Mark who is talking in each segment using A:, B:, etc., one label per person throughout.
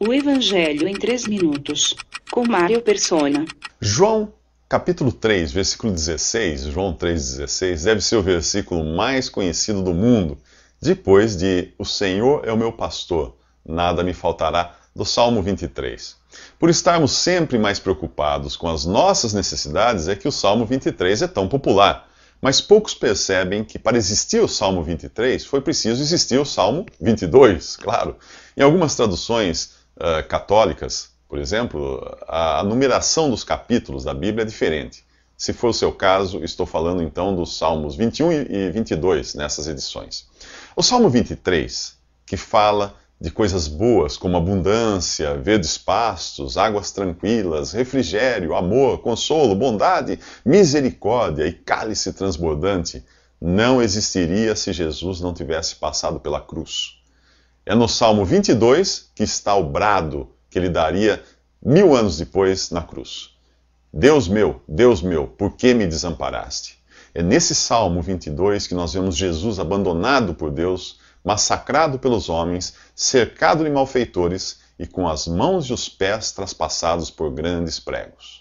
A: O Evangelho em 3 minutos, com Mário Persona.
B: João, capítulo 3, versículo 16, João 3,16, deve ser o versículo mais conhecido do mundo, depois de "O Senhor é o meu pastor, nada me faltará", do Salmo 23. Por estarmos sempre mais preocupados com as nossas necessidades, é que o Salmo 23 é tão popular. Mas poucos percebem que para existir o Salmo 23 foi preciso existir o Salmo 22, claro. Em algumas traduções católicas, por exemplo, a numeração dos capítulos da Bíblia é diferente. Se for o seu caso, estou falando então dos Salmos 21 e 22 nessas edições. O Salmo 23, que fala de coisas boas como abundância, verdes pastos, águas tranquilas, refrigério, amor, consolo, bondade, misericórdia e cálice transbordante, não existiria se Jesus não tivesse passado pela cruz. É no Salmo 22 que está o brado que ele daria 1000 anos depois na cruz. Deus meu, por que me desamparaste? É nesse Salmo 22 que nós vemos Jesus abandonado por Deus, massacrado pelos homens, cercado de malfeitores e com as mãos e os pés traspassados por grandes pregos.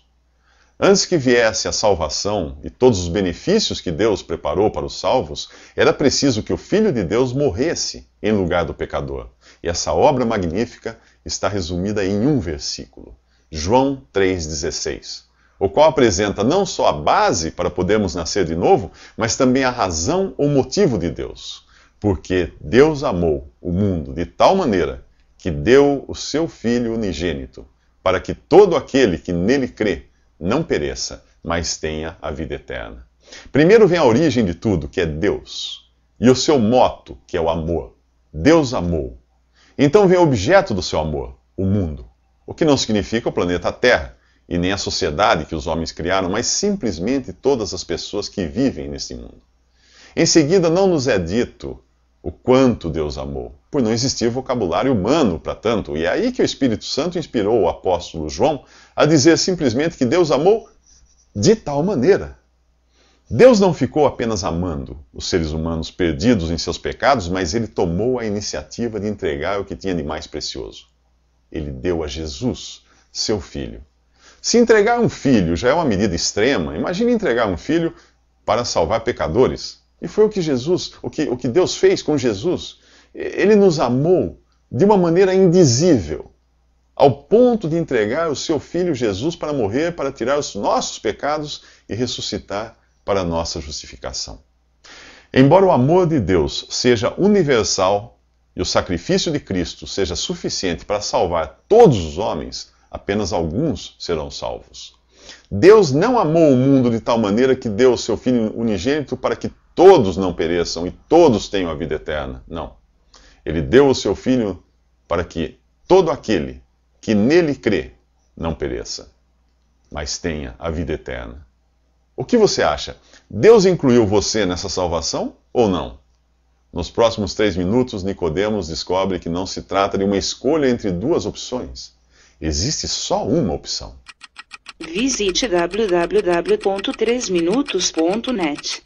B: Antes que viesse a salvação e todos os benefícios que Deus preparou para os salvos, era preciso que o Filho de Deus morresse em lugar do pecador. E essa obra magnífica está resumida em um versículo, João 3,16, o qual apresenta não só a base para podermos nascer de novo, mas também a razão ou motivo de Deus. Porque Deus amou o mundo de tal maneira que deu o seu Filho unigênito, para que todo aquele que nele crê não pereça, mas tenha a vida eterna. Primeiro vem a origem de tudo, que é Deus, e o seu moto, que é o amor. Deus amou. Então vem o objeto do seu amor, o mundo, o que não significa o planeta Terra, e nem a sociedade que os homens criaram, mas simplesmente todas as pessoas que vivem nesse mundo. Em seguida, não nos é dito o quanto Deus amou, por não existir vocabulário humano para tanto. E é aí que o Espírito Santo inspirou o apóstolo João a dizer simplesmente que Deus amou de tal maneira. Deus não ficou apenas amando os seres humanos perdidos em seus pecados, mas ele tomou a iniciativa de entregar o que tinha de mais precioso. Ele deu a Jesus, seu filho. Se entregar um filho já é uma medida extrema, imagine entregar um filho para salvar pecadores. E foi o que Deus fez com Jesus. Ele nos amou de uma maneira indizível, ao ponto de entregar o seu Filho Jesus para morrer, para tirar os nossos pecados e ressuscitar para a nossa justificação. Embora o amor de Deus seja universal e o sacrifício de Cristo seja suficiente para salvar todos os homens, apenas alguns serão salvos. Deus não amou o mundo de tal maneira que deu o seu Filho unigênito para que todos não pereçam e todos tenham a vida eterna. Não. Ele deu o seu Filho para que todo aquele que nele crê não pereça, mas tenha a vida eterna. O que você acha? Deus incluiu você nessa salvação ou não? Nos próximos 3 minutos, Nicodemos descobre que não se trata de uma escolha entre duas opções. Existe só uma opção.
A: Visite www.3minutos.net.